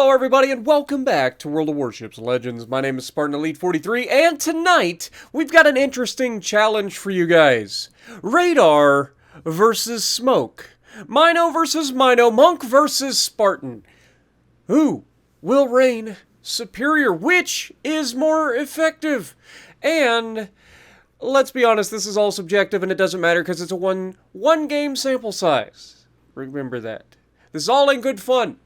Hello everybody and welcome back to World of Warships Legends. My name is Spartan Elite 43 and tonight we've got an interesting challenge for you guys. Radar versus smoke. Mino versus Mino. Monk versus Spartan. Who will reign superior? Which is more effective? And let's be honest, this is all subjective and it doesn't matter because it's a one game sample size. Remember that. This is all in good fun.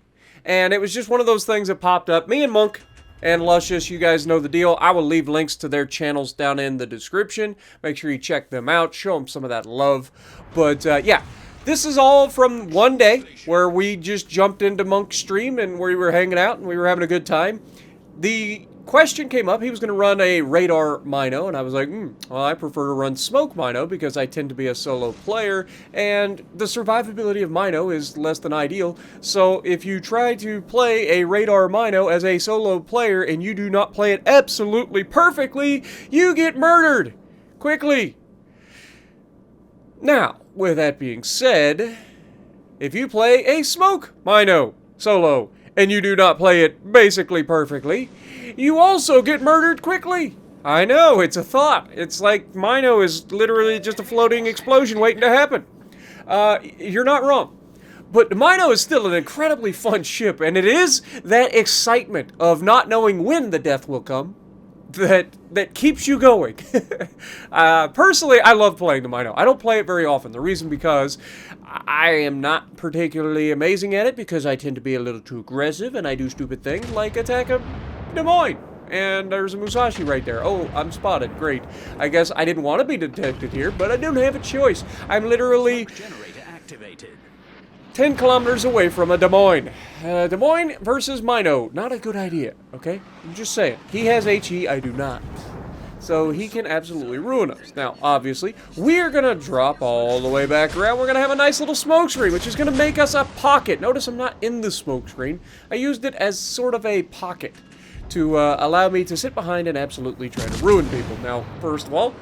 And it was just one of those things that popped up. Me and Monk and Luscious, you guys know the deal. I will leave links to their channels down in the description. Make sure you check them out. Show them some of that love. But yeah, this is all from one day where we just jumped into Monk's stream and we were hanging out and we were having a good time. The question came up, he was going to run a radar Mino, and I was like, well, I prefer to run smoke Mino because I tend to be a solo player, and the survivability of Mino is less than ideal, so if you try to play a radar Mino as a solo player and you do not play it absolutely perfectly, you get murdered quickly. Now, with that being said, if you play a smoke Mino solo, and you do not play it basically perfectly, you also get murdered quickly. I know, it's a thought. It's like Mino is literally just a floating explosion waiting to happen. You're not wrong. But the Mino is still an incredibly fun ship, and it is that excitement of not knowing when the death will come that keeps you going. Personally, I love playing the Mino. I don't play it very often. The reason because I am not particularly amazing at it because I tend to be a little too aggressive and I do stupid things like attack a Des Moines. And there's a Musashi right there. Oh, I'm spotted. Great. I guess I didn't want to be detected here, but I didn't have a choice. I'm literally 10 kilometers away from a Des Moines. Des Moines versus Mino. Not a good idea, okay? I'm just saying. He has HE, I do not. So he can absolutely ruin us. Now, obviously, we're going to drop all the way back around. We're going to have a nice little smoke screen, which is going to make us a pocket. Notice I'm not in the smoke screen. I used it as sort of a pocket to allow me to sit behind and absolutely try to ruin people. Now, first of all,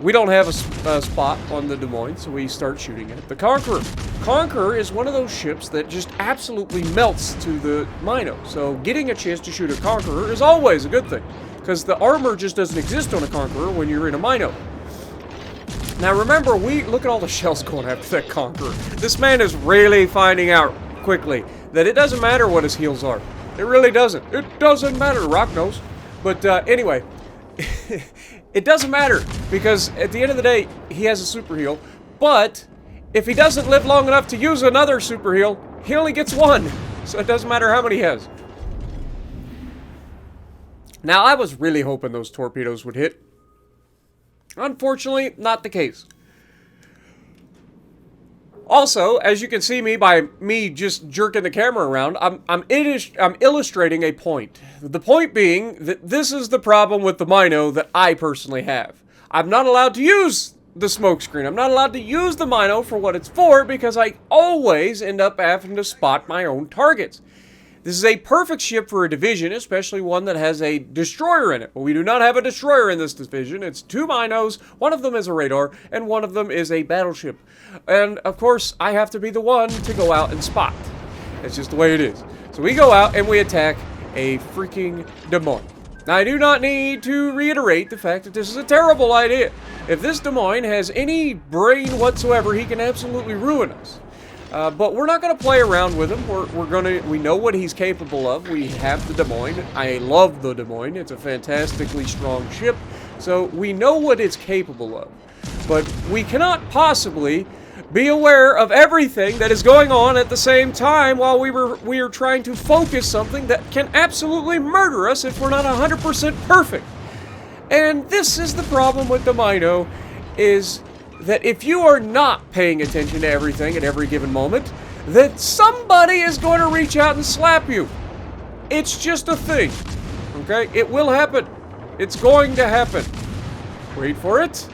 we don't have a spot on the Des Moines, so we start shooting at the Conqueror. Conqueror is one of those ships that just absolutely melts to the Mino. So getting a chance to shoot a Conqueror is always a good thing, because the armor just doesn't exist on a Conqueror when you're in a Mino. Now remember, look at all the shells going after that Conqueror. This man is really finding out quickly that it doesn't matter what his heals are. It really doesn't. It doesn't matter, Rock knows. But anyway, it doesn't matter, because at the end of the day, he has a super heal, but if he doesn't live long enough to use another super heal, he only gets one, so it doesn't matter how many he has. Now, I was really hoping those torpedoes would hit. Unfortunately, not the case. Also, as you can see me by me just jerking the camera around, I'm illustrating a point. The point being that this is the problem with the Mino that I personally have. I'm not allowed to use the smoke screen. I'm not allowed to use the Mino for what it's for because I always end up having to spot my own targets. This is a perfect ship for a division, especially one that has a destroyer in it. But we do not have a destroyer in this division. It's two Minos, one of them is a radar, and one of them is a battleship. And, of course, I have to be the one to go out and spot. It's just the way it is. So we go out and we attack a freaking Des Moines. Now, I do not need to reiterate the fact that this is a terrible idea. If this Des Moines has any brain whatsoever, he can absolutely ruin us. But we're not going to play around with him. We know what he's capable of. We have the Des Moines. I love the Des Moines. It's a fantastically strong ship. So we know what it's capable of. But we cannot possibly be aware of everything that is going on at the same time while we are trying to focus something that can absolutely murder us if we're not 100% perfect. And this is the problem with the Mino, is that if you are not paying attention to everything at every given moment, that somebody is going to reach out and slap you. It's just a thing, okay? It will happen. It's going to happen. Wait for it.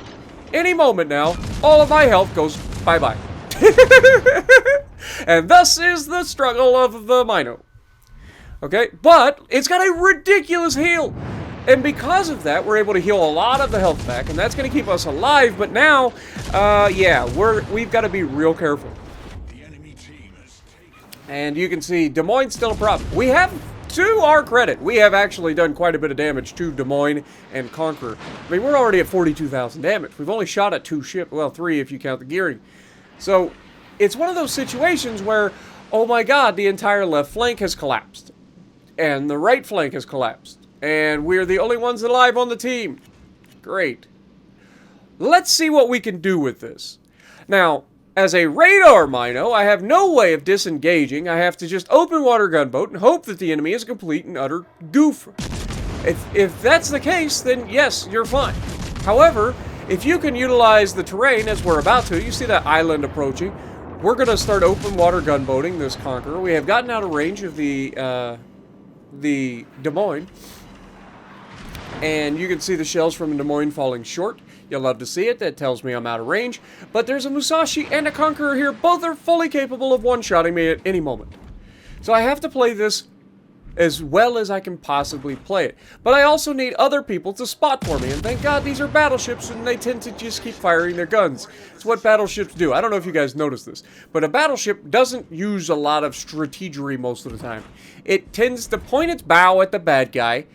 Any moment now, all of my health goes bye-bye. And thus is the struggle of the Mino. Okay? But it's got a ridiculous heal. And because of that, we're able to heal a lot of the health back, and that's going to keep us alive. But now, yeah, we've got to be real careful. And you can see Des Moines still a problem. We have to our credit, we have actually done quite a bit of damage to Des Moines and Conqueror. I mean, we're already at 42,000 damage. We've only shot at 2 ships, well, 3 if you count the gearing. So, it's one of those situations where, oh my god, the entire left flank has collapsed. And the right flank has collapsed. And we're the only ones alive on the team. Great. Let's see what we can do with this. Now, as a radar Mino, I have no way of disengaging. I have to just open water gunboat and hope that the enemy is a complete and utter goof. If that's the case, then yes, you're fine. However, if you can utilize the terrain as we're about to, you see that island approaching, we're going to start open water gunboating this Conqueror. We have gotten out of range of the Des Moines. And you can see the shells from Des Moines falling short. You'll love to see it. That tells me I'm out of range. But there's a Musashi and a Conqueror here. Both are fully capable of one-shotting me at any moment. So I have to play this as well as I can possibly play it. But I also need other people to spot for me. And thank God these are battleships and they tend to just keep firing their guns. It's what battleships do. I don't know if you guys noticed this. But a battleship doesn't use a lot of strategery most of the time. It tends to point its bow at the bad guy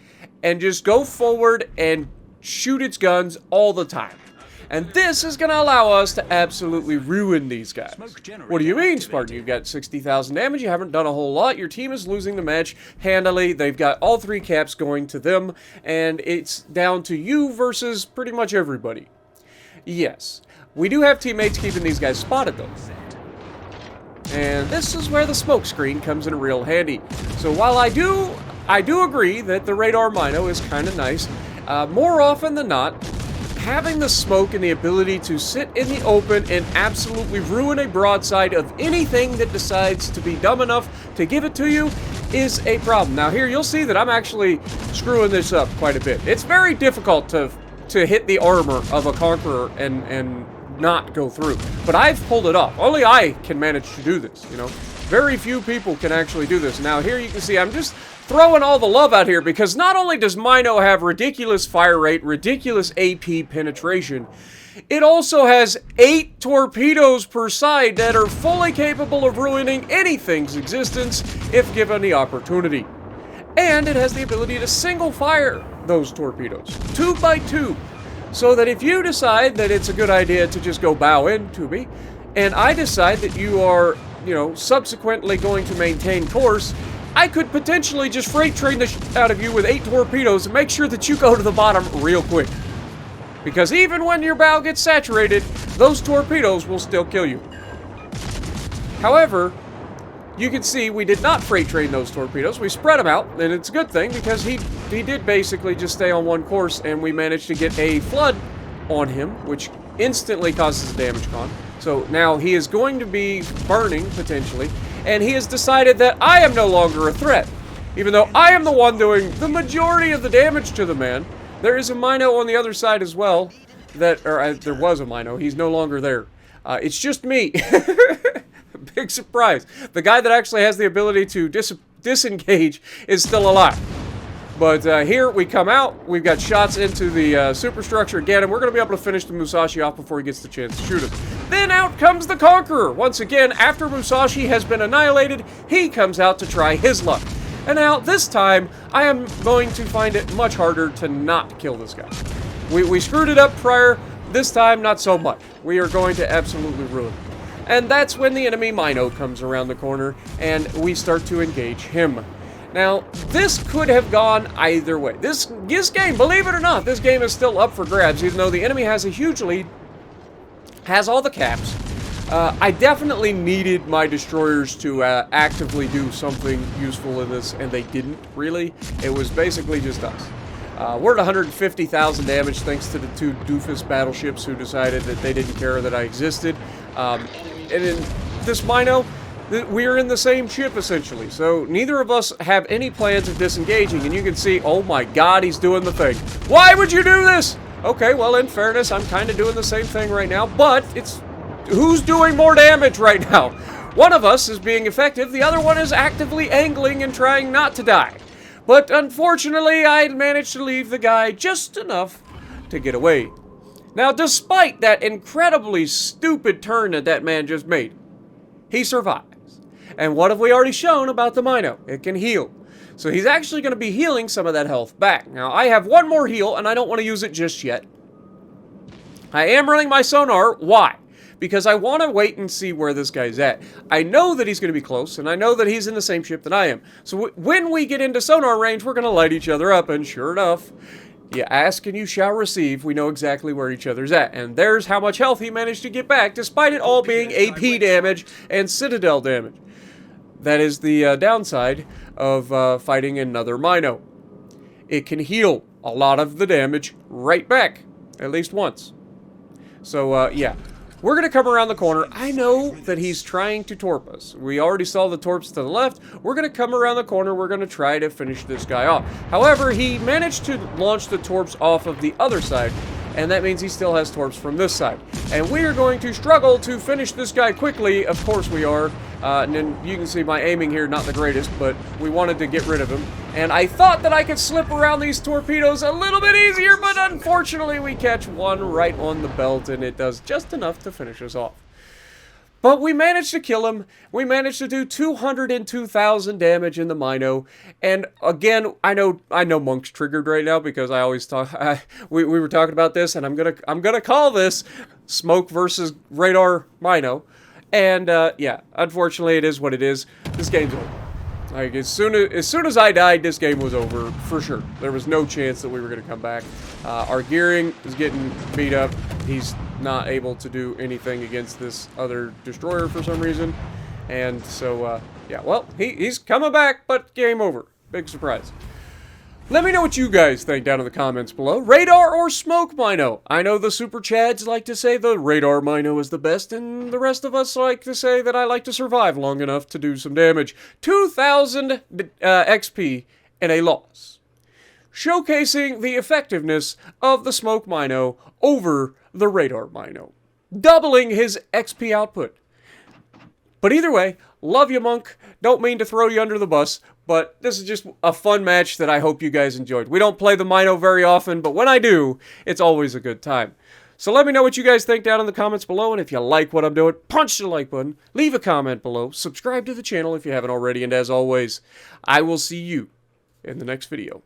and just go forward and shoot its guns all the time. And this is going to allow us to absolutely ruin these guys. What do you mean, Spartan? You've got 60,000 damage, you haven't done a whole lot, your team is losing the match handily, they've got all 3 caps going to them, and it's down to you versus pretty much everybody. Yes, we do have teammates keeping these guys spotted though. And this is where the smoke screen comes in real handy. So while I do agree that the radar Mino is kind of nice, more often than not, having the smoke and the ability to sit in the open and absolutely ruin a broadside of anything that decides to be dumb enough to give it to you is a problem. Now here you'll see that I'm actually screwing this up quite a bit. It's very difficult to hit the armor of a Conqueror and not go through. But I've pulled it off. Only I can manage to do this, you know. Very few people can actually do this. Now here you can see I'm just throwing all the love out here because not only does Mino have ridiculous fire rate, ridiculous AP penetration, it also has 8 torpedoes per side that are fully capable of ruining anything's existence if given the opportunity. And it has the ability to single fire those torpedoes, 2 by 2, so that if you decide that it's a good idea to just go bow into me, and I decide that you are, you know, subsequently going to maintain course, I could potentially just freight train the shit out of you with 8 torpedoes and make sure that you go to the bottom real quick. Because even when your bow gets saturated, those torpedoes will still kill you. However, you can see we did not freight train those torpedoes. We spread them out, and it's a good thing because he did basically just stay on one course, and we managed to get a flood on him, which instantly causes a damage con. So now he is going to be burning, potentially, and he has decided that I am no longer a threat. Even though I am the one doing the majority of the damage to the man, there is a Mino on the other side as well. There was a Mino. He's no longer there. It's just me. Big surprise. The guy that actually has the ability to disengage is still alive. But here we come out, we've got shots into the superstructure again, and we're going to be able to finish the Musashi off before he gets the chance to shoot us. Then out comes the Conqueror. Once again, after Musashi has been annihilated, he comes out to try his luck. And now, this time, I am going to find it much harder to not kill this guy. We screwed it up prior, this time not so much. We are going to absolutely ruin it. And that's when the enemy Mino comes around the corner, and we start to engage him. Now, this could have gone either way. This game, believe it or not, this game is still up for grabs, even though the enemy has a huge lead, has all the caps. I definitely needed my destroyers to actively do something useful in this, and they didn't, really. It was basically just us. We're at 150,000 damage thanks to the 2 doofus battleships who decided that they didn't care that I existed. And in this Mino, we are in the same ship, essentially, so neither of us have any plans of disengaging, and you can see, oh my god, he's doing the thing. Why would you do this? Okay, well, in fairness, I'm kind of doing the same thing right now, but it's... who's doing more damage right now? One of us is being effective, the other one is actively angling and trying not to die. But unfortunately, I managed to leave the guy just enough to get away. Now, despite that incredibly stupid turn that that man just made, he survived. And what have we already shown about the Mino? It can heal. So he's actually going to be healing some of that health back. Now, I have one more heal, and I don't want to use it just yet. I am running my sonar. Why? Because I want to wait and see where this guy's at. I know that he's going to be close, and I know that he's in the same ship that I am. So when we get into sonar range, we're going to light each other up, and sure enough, you ask and you shall receive. We know exactly where each other's at. And there's how much health he managed to get back, despite it all being AP damage and Citadel damage. That is the downside of fighting another Mino. It can heal a lot of the damage right back, at least once. So, yeah. We're going to come around the corner. I know that he's trying to torp us. We already saw the torps to the left. We're going to come around the corner. We're going to try to finish this guy off. However, he managed to launch the torps off of the other side, and that means he still has torps from this side. And we are going to struggle to finish this guy quickly. Of course we are. And then you can see my aiming here, not the greatest, but we wanted to get rid of him. And I thought that I could slip around these torpedoes a little bit easier, but unfortunately we catch one right on the belt, and it does just enough to finish us off. But we managed to kill him. We managed to do 202,000 damage in the Mino. And again, I know Monk's triggered right now because I always talk. We were talking about this, and I'm gonna call this Smoke versus Radar Mino. And yeah, unfortunately, it is what it is. This game's over. Like as soon as I died, this game was over for sure. There was no chance that we were gonna come back. Our gearing is getting beat up. He's not able to do anything against this other destroyer for some reason. And so, yeah, well, he's coming back, but game over. Big surprise. Let me know what you guys think down in the comments below. Radar or Smoke Mino? I know the Super Chads like to say the Radar Mino is the best, and the rest of us like to say that I like to survive long enough to do some damage. 2,000 XP in a loss. Showcasing the effectiveness of the Smoke Mino over the Radar Mino. Doubling his XP output. But either way, love you, Monk. Don't mean to throw you under the bus, but this is just a fun match that I hope you guys enjoyed. We don't play the Mino very often, but when I do, it's always a good time. So let me know what you guys think down in the comments below, and if you like what I'm doing, punch the like button, leave a comment below, subscribe to the channel if you haven't already, and as always, I will see you in the next video.